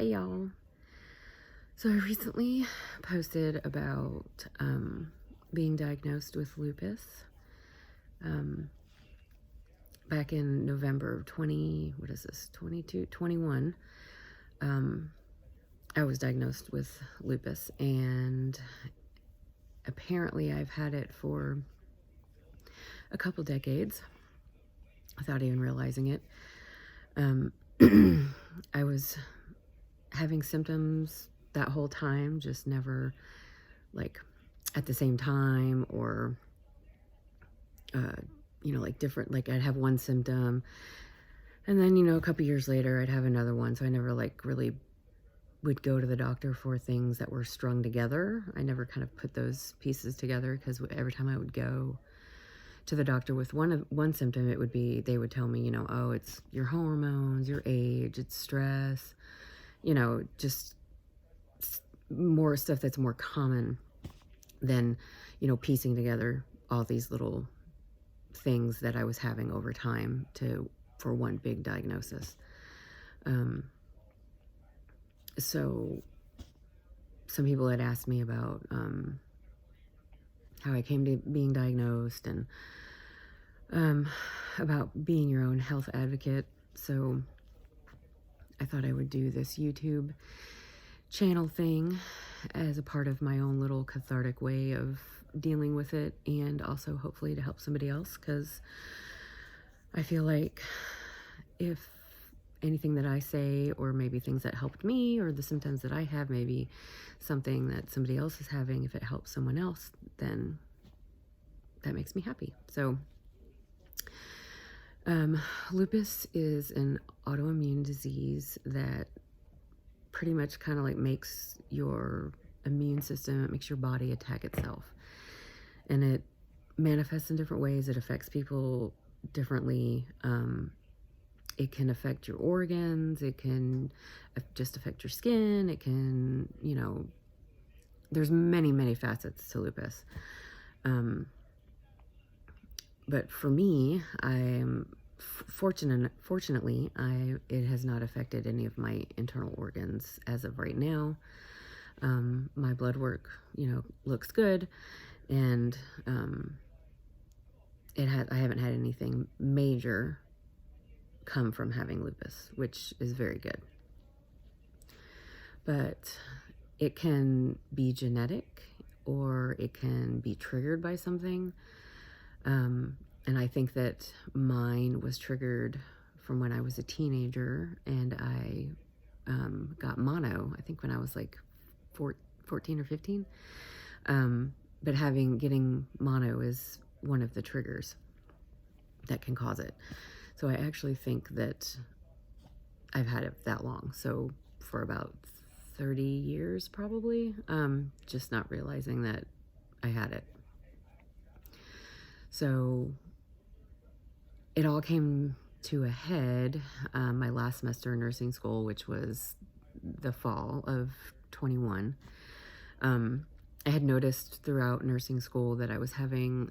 Hey y'all. So I recently posted about being diagnosed with lupus. Back in November 21, I was diagnosed with lupus, and apparently I've had it for a couple decades without even realizing it. I was having symptoms that whole time, just never like at the same time, or like different, like I'd have one symptom and then a couple years later I'd have another one. So I never like really would go to the doctor for things that were strung together. I never kind of put those pieces together, because every time I would go to the doctor with one symptom, it would be, they would tell me, oh, it's your hormones, your age, it's stress, just more stuff that's more common than, piecing together all these little things that I was having over time for one big diagnosis. So some people had asked me about how I came to being diagnosed, and about being your own health advocate. So I thought I would do this YouTube channel thing as a part of my own little cathartic way of dealing with it, and also hopefully to help somebody else, because I feel like if anything that I say, or maybe things that helped me, or the symptoms that I have, maybe something that somebody else is having, if it helps someone else, then that makes me happy. So lupus is an autoimmune disease that pretty much kind of like makes your immune system, it makes your body attack itself. And it manifests in different ways. It affects people differently. It can affect your organs. It can just affect your skin. It can, there's many, many facets to lupus. But for me, I'm fortunately, it has not affected any of my internal organs as of right now. My blood work, looks good, and I haven't had anything major come from having lupus, which is very good. But it can be genetic, or it can be triggered by something. And I think that mine was triggered from when I was a teenager, and I got mono, I think when I was like 14 or 15. But getting mono is one of the triggers that can cause it. So I actually think that I've had it that long. So for about 30 years, probably, just not realizing that I had it. So it all came to a head my last semester in nursing school, which was the fall of 21. I had noticed throughout nursing school that I was having,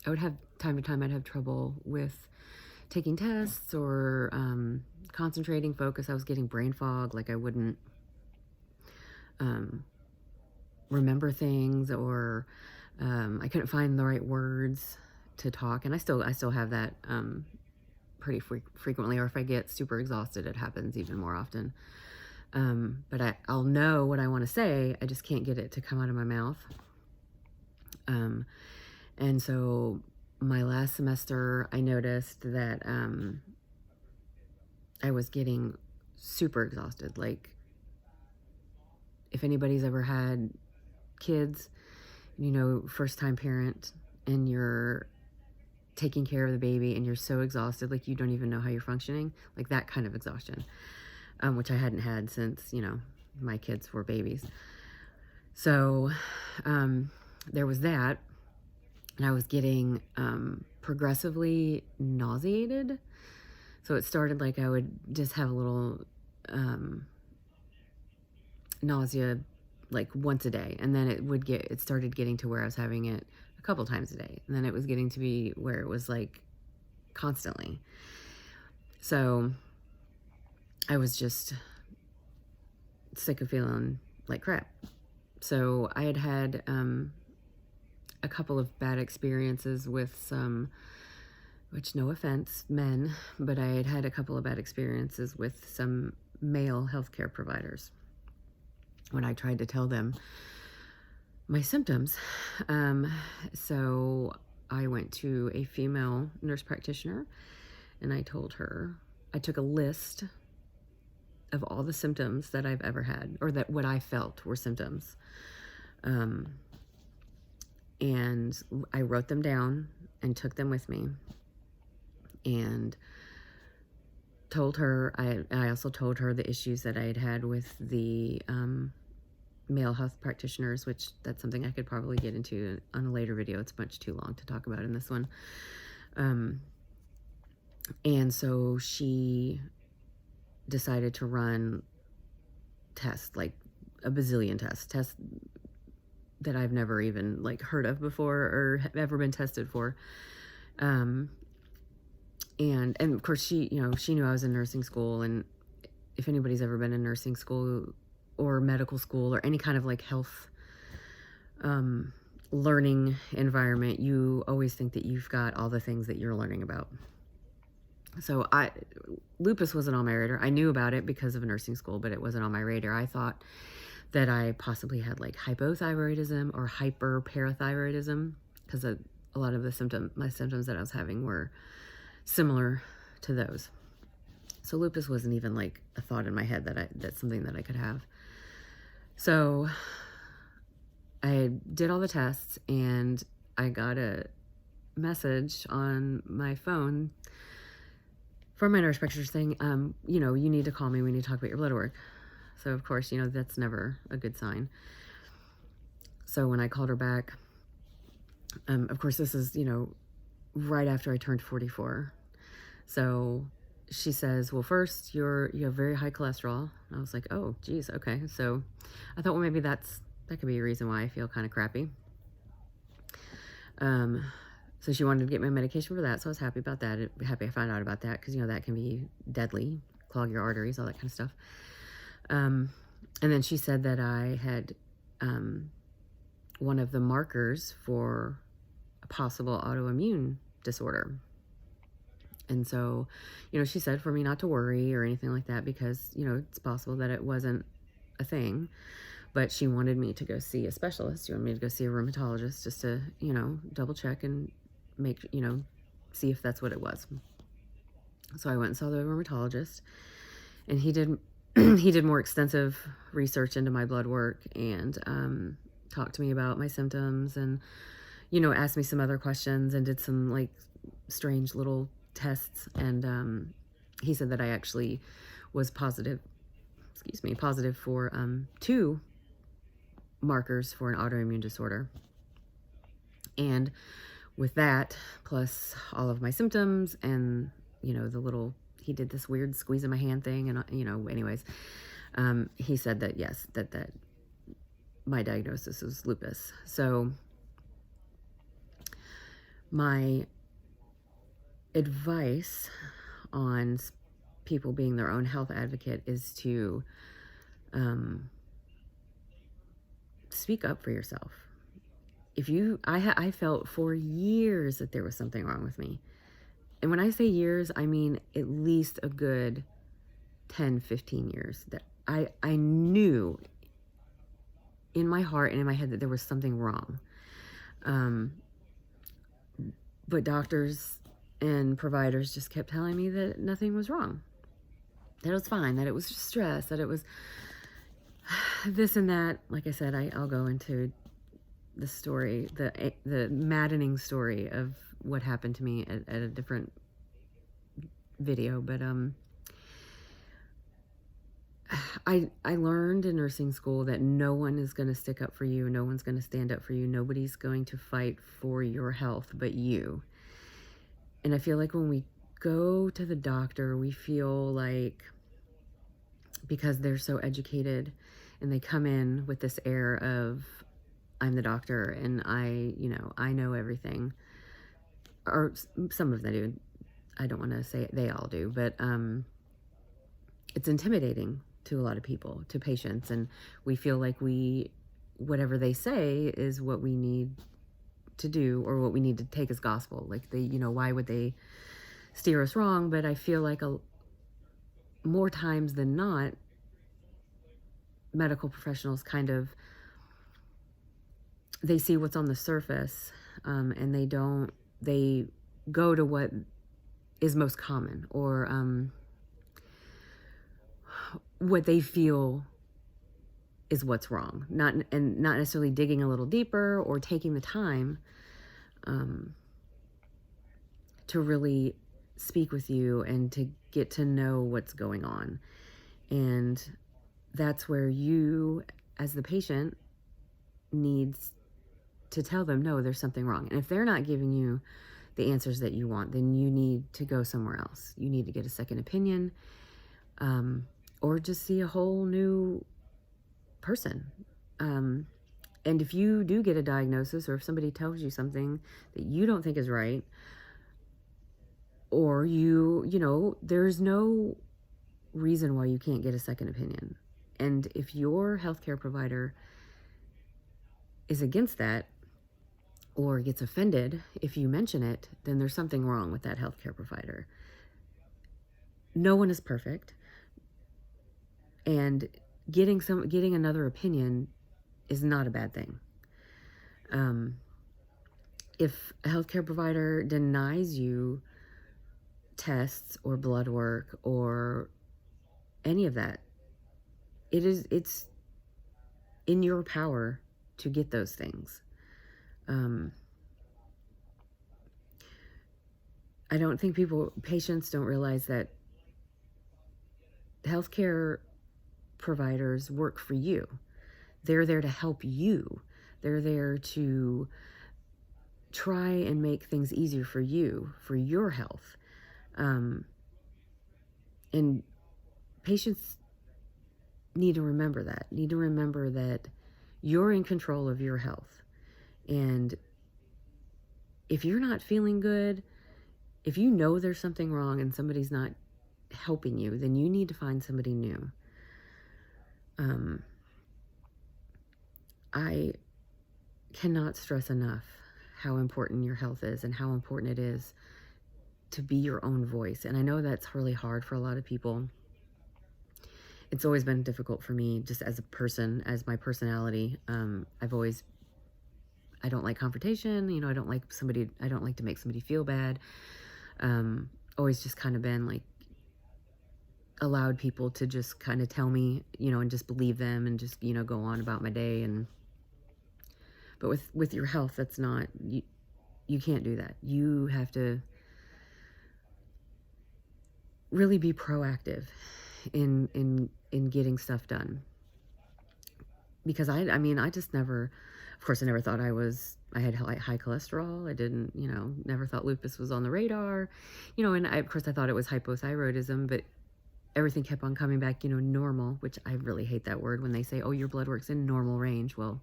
I would have time to time, I'd have trouble with taking tests, or concentrating, focus. I was getting brain fog, like I wouldn't remember things, or I couldn't find the right words to talk. And I still have that pretty frequently, or if I get super exhausted, it happens even more often. But I'll know what I want to say, I just can't get it to come out of my mouth. And so my last semester, I noticed that I was getting super exhausted. Like, if anybody's ever had kids, first time parent, and you're taking care of the baby and you're so exhausted, like you don't even know how you're functioning, like that kind of exhaustion, which I hadn't had since, my kids were babies. So there was that, and I was getting progressively nauseated. So it started like I would just have a little nausea like once a day, and then it started getting to where I was having it a couple times a day, and then it was getting to be where it was like constantly. So I was just sick of feeling like crap. So I had had a couple of bad experiences with some, which no offense, men, but I had had a couple of bad experiences with some male healthcare providers when I tried to tell them my symptoms. So I went to a female nurse practitioner and I told her, I took a list of all the symptoms that I've ever had, or that what I felt were symptoms. And I wrote them down and took them with me and told her, I also told her the issues that I had had with the male health practitioners, which that's something I could probably get into on a later video. It's much too long to talk about in this one. And so she decided to run tests, like a bazillion tests that I've never even like heard of before or have ever been tested for. And of course she knew I was in nursing school, and if anybody's ever been in nursing school or medical school or any kind of like health learning environment, you always think that you've got all the things that you're learning about. So lupus wasn't on my radar. I knew about it because of nursing school, but it wasn't on my radar. I thought that I possibly had like hypothyroidism or hyperparathyroidism, because a lot of my symptoms that I was having were similar to those. So lupus wasn't even like a thought in my head that's something that I could have. So I did all the tests and I got a message on my phone from my nurse practitioner saying, you need to call me. We need to talk about your blood work. So of course, that's never a good sign. So when I called her back, of course, this is, right after I turned 44. So she says, well, first you have very high cholesterol. And I was like, oh, geez. Okay. So I thought, well, maybe that could be a reason why I feel kind of crappy. So she wanted to get my medication for that. So I was happy about that. Happy I found out about that, because, that can be deadly, clog your arteries, all that kind of stuff. And then she said that I had one of the markers for a possible autoimmune disorder. And so, she said for me not to worry or anything like that, because, it's possible that it wasn't a thing. But she wanted me to go see a specialist. She wanted me to go see a rheumatologist just to, double check and make, see if that's what it was. So I went and saw the rheumatologist, and he did more extensive research into my blood work and talked to me about my symptoms and, asked me some other questions and did some like strange little tests. And he said that I actually was positive for 2 markers for an autoimmune disorder. And with that, plus all of my symptoms and, he did this weird squeeze in my hand thing. And, anyways, he said that, yes, that my diagnosis was lupus. So my advice on people being their own health advocate is to speak up for yourself. I felt for years that there was something wrong with me. And when I say years, I mean at least a good 10, 15 years that I knew in my heart and in my head that there was something wrong. But doctors and providers just kept telling me that nothing was wrong, that it was fine, that it was just stress, that it was this and that. Like I said, I'll go into the story, the maddening story of what happened to me at a different video. But I learned in nursing school that no one is going to stick up for you. No one's going to stand up for you. Nobody's going to fight for your health but you. And I feel like when we go to the doctor, we feel like, because they're so educated and they come in with this air of, I'm the doctor and I know everything, or some of them do. I don't want to say they all do, but it's intimidating to a lot of people, to patients, and we feel like whatever they say is what we need to do, or what we need to take as gospel. Like, why would they steer us wrong? But I feel like more times than not, medical professionals they see what's on the surface, and they go to what is most common, or what they feel is what's wrong, not necessarily digging a little deeper or taking the time to really speak with you and to get to know what's going on. And that's where you, as the patient, needs to tell them, no, there's something wrong. And if they're not giving you the answers that you want, then you need to go somewhere else. You need to get a second opinion, or just see a whole new person. And if you do get a diagnosis, or if somebody tells you something that you don't think is right, or there's no reason why you can't get a second opinion. And if your healthcare provider is against that, or gets offended if you mention it, then there's something wrong with that healthcare provider. No one is perfect, and getting another opinion is not a bad thing. If a healthcare provider denies you tests or blood work or any of that, it's in your power to get those things. I don't think patients don't realize that healthcare providers work for you. They're there to help you. They're there to try and make things easier for you, for your health. And patients need to remember that you're in control of your health. And if you're not feeling good, if you know there's something wrong and somebody's not helping you, then you need to find somebody new. I cannot stress enough how important your health is, and how important it is to be your own voice. And I know that's really hard for a lot of people. It's always been difficult for me, just as a person, as my personality. I don't like confrontation. I don't like to make somebody feel bad. Always just kind of been like, allowed people to just kind of tell me, and just believe them, and just, go on about my day. But with your health, that's not, you can't do that. You have to really be proactive in getting stuff done. Because I just never, of course, I never thought I had high cholesterol. I didn't, never thought lupus was on the radar, and of course I thought it was hypothyroidism, but everything kept on coming back, normal, which I really hate that word when they say, oh, your blood work's in normal range. Well,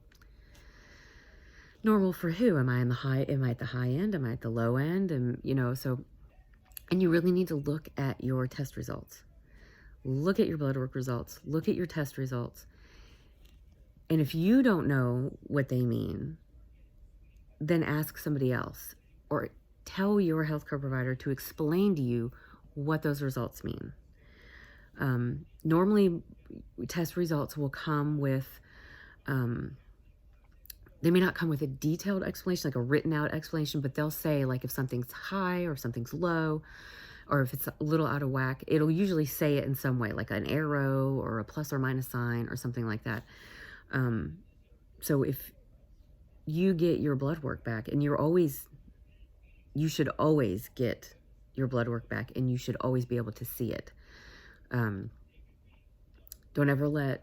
normal for who? Am I at the high end? Am I at the low end? And, and you really need to look at your test results. Look at your blood work results. Look at your test results. And if you don't know what they mean, then ask somebody else, or tell your healthcare provider to explain to you what those results mean. Normally, test results will come with, they may not come with a detailed explanation, like a written out explanation, but they'll say, like, if something's high or if something's low, or if it's a little out of whack, it'll usually say it in some way, like an arrow or a plus or minus sign or something like that. So if you get your blood work back, and you should always get your blood work back, and you should always be able to see it. Don't ever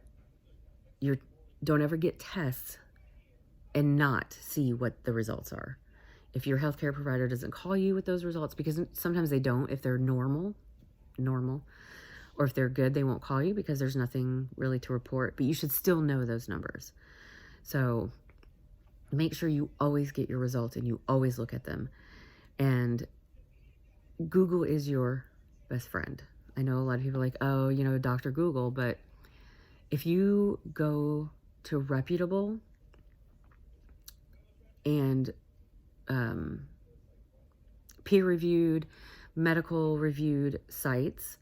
get tests and not see what the results are. If your healthcare provider doesn't call you with those results, because sometimes they don't, if they're normal, or if they're good, they won't call you because there's nothing really to report, but you should still know those numbers. So make sure you always get your results and you always look at them. And Google is your best friend. I know a lot of people are like, oh, Dr. Google, but If you go to reputable and peer-reviewed, medical-reviewed sites,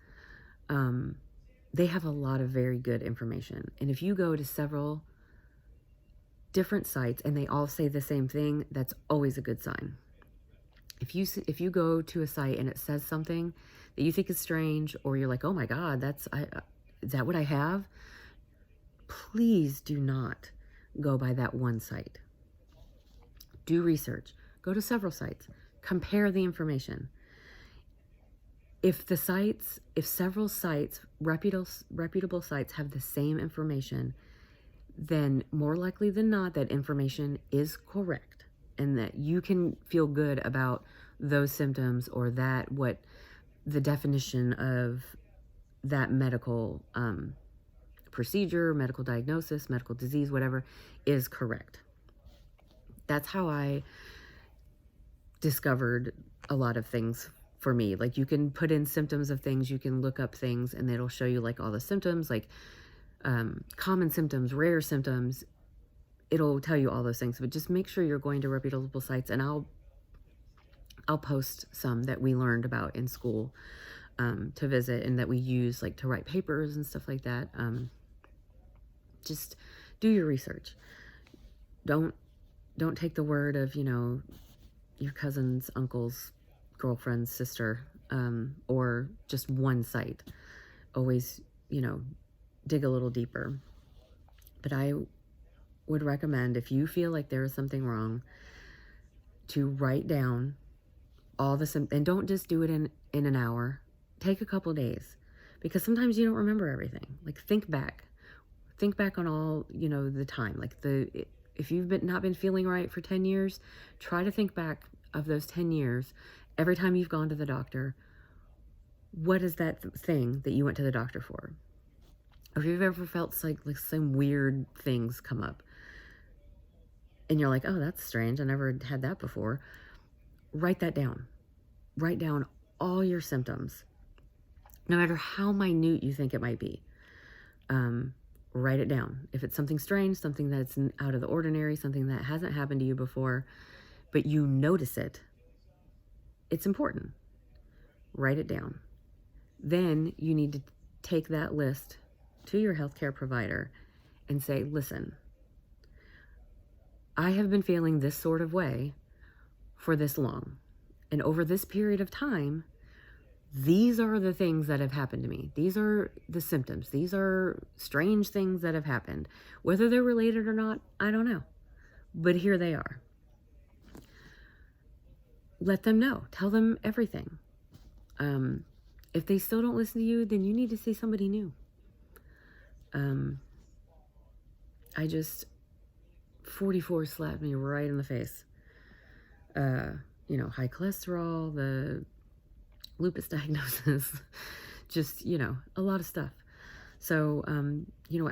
they have a lot of very good information. And if you go to several different sites and they all say the same thing, that's always a good sign. If you go to a site and it says something that you think is strange, or you're like, oh my God, is that what I have? Please do not go by that one site. Do research. Go to several sites. Compare the information. If several sites, reputable sites, have the same information, then more likely than not, that information is correct, and that you can feel good about those symptoms, or that what the definition of that medical procedure, medical diagnosis, medical disease, whatever, is correct. That's how I discovered a lot of things for me. Like, you can put in symptoms of things, you can look up things, and it'll show you like all the symptoms, like common symptoms, rare symptoms. It'll tell you all those things, but just make sure you're going to reputable sites. And I'll post some that we learned about in school to visit, and that we use like to write papers and stuff like that. Just do your research. Don't take the word of, your cousin's uncle's girlfriend's sister, or just one site. Always, dig a little deeper. But I would recommend, if you feel like there is something wrong, to write down all the and don't just do it in an hour. Take a couple days, because sometimes you don't remember everything. Like, think back on all, the time. Like, if you've not been feeling right for 10 years, try to think back of those 10 years. Every time you've gone to the doctor, what is that thing that you went to the doctor for? Or if you've ever felt like some weird things come up, and you're like, oh, that's strange, I never had that before. Write that down. Write down all your symptoms, no matter how minute you think it might be. Write it down. If it's something strange, something that's out of the ordinary, something that hasn't happened to you before, but you notice it, it's important. Write it down. Then you need to take that list to your healthcare provider and say, listen, I have been feeling this sort of way for this long. And over this period of time, these are the things that have happened to me. These are the symptoms. These are strange things that have happened. Whether they're related or not, I don't know. But here they are. Let them know. Tell them everything. If they still don't listen to you, then you need to see somebody new. 44 slapped me right in the face. High cholesterol, the lupus diagnosis, just, a lot of stuff. So,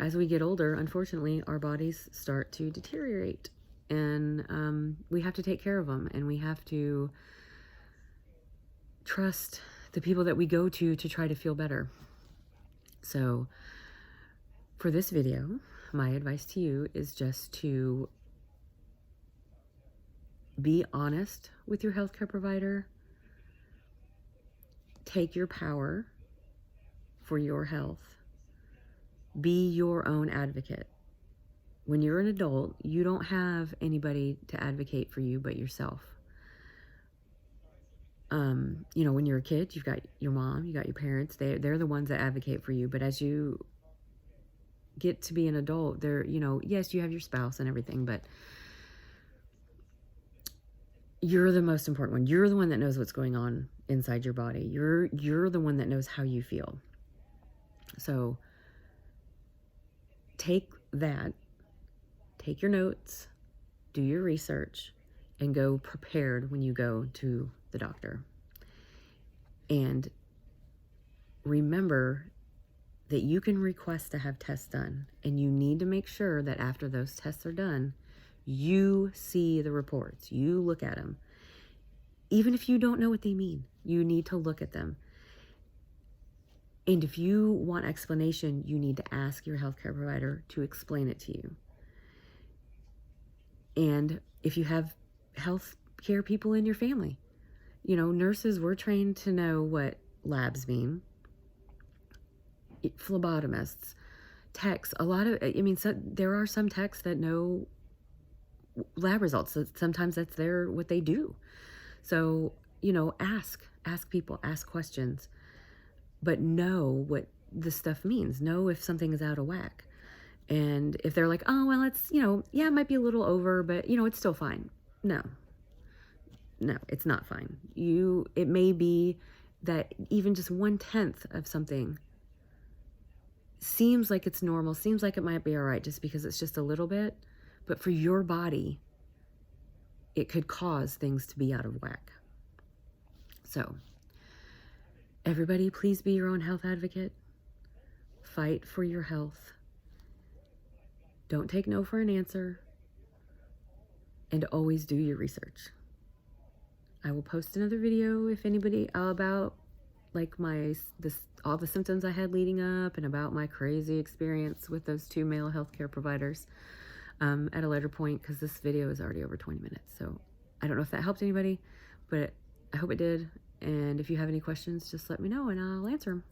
as we get older, unfortunately, our bodies start to deteriorate, and we have to take care of them, and we have to trust the people that we go to try to feel better. So for this video, my advice to you is just to be honest with your healthcare provider. Take your power for your health. Be your own advocate. When you're an adult, you don't have anybody to advocate for you but yourself. When you're a kid, you've got your mom, you got your parents. They're the ones that advocate for you. But as you get to be an adult, yes, you have your spouse and everything, but you're the most important one. You're the one that knows what's going on inside your body. You're the one that knows how you feel. So take your notes, do your research, and go prepared when you go to the doctor. And remember that you can request to have tests done, and you need to make sure that after those tests are done, you see the reports, you look at them. Even if you don't know what they mean, you need to look at them. And if you want explanation, you need to ask your healthcare provider to explain it to you. And if you have healthcare people in your family, nurses, we're trained to know what labs mean. Phlebotomists, techs, there are some techs that know lab results. Sometimes that's what they do. So, ask people, ask questions, but know what this stuff means. Know if something is out of whack. And if they're like, oh, well, it's, it might be a little over, but, it's still fine. No, it's not fine. It may be that even just 1/10 of something seems like it's normal, seems like it might be all right just because it's just a little bit, but for your body, it could cause things to be out of whack. So, everybody, please be your own health advocate. Fight for your health. Don't take no for an answer. And always do your research. I will post another video if anybody about like all the symptoms I had leading up and about my crazy experience with those 2 male healthcare providers at a later point, because this video is already over 20 minutes. So I don't know if that helped anybody, but I hope it did. And if you have any questions, just let me know and I'll answer them.